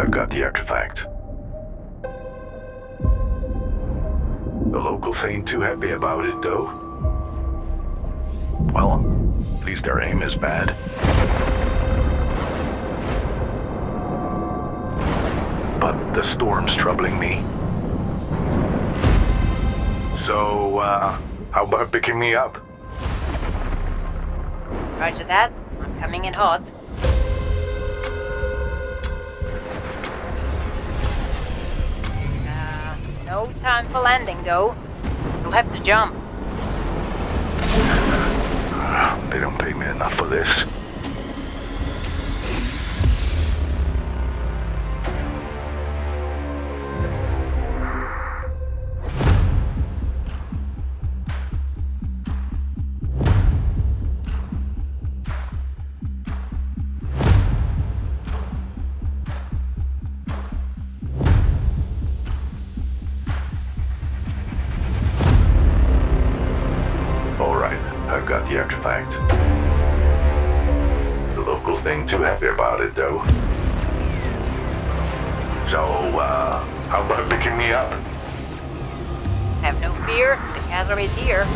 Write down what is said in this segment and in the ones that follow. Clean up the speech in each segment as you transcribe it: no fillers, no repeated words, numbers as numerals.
I've got the artifact. The locals ain't too happy about it, though. Well, at least their aim is bad. But the storm's troubling me. So, how about picking me up? Roger that. I'm coming in hot. No time for landing, though. You'll have to jump. They don't pay me enough for this. I've got the artifact. The locals ain't too happy about it, though. So, how about picking me up? Have no fear, the cavalry's here.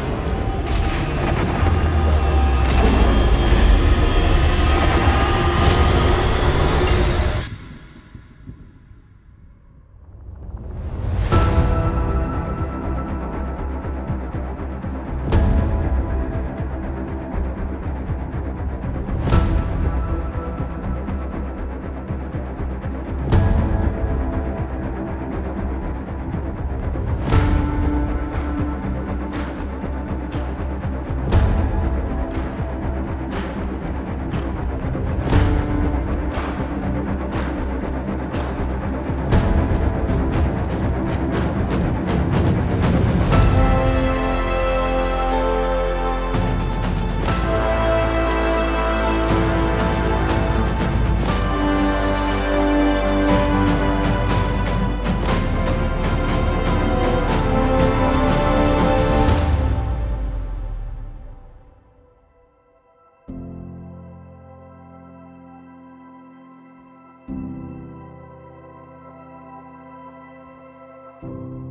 You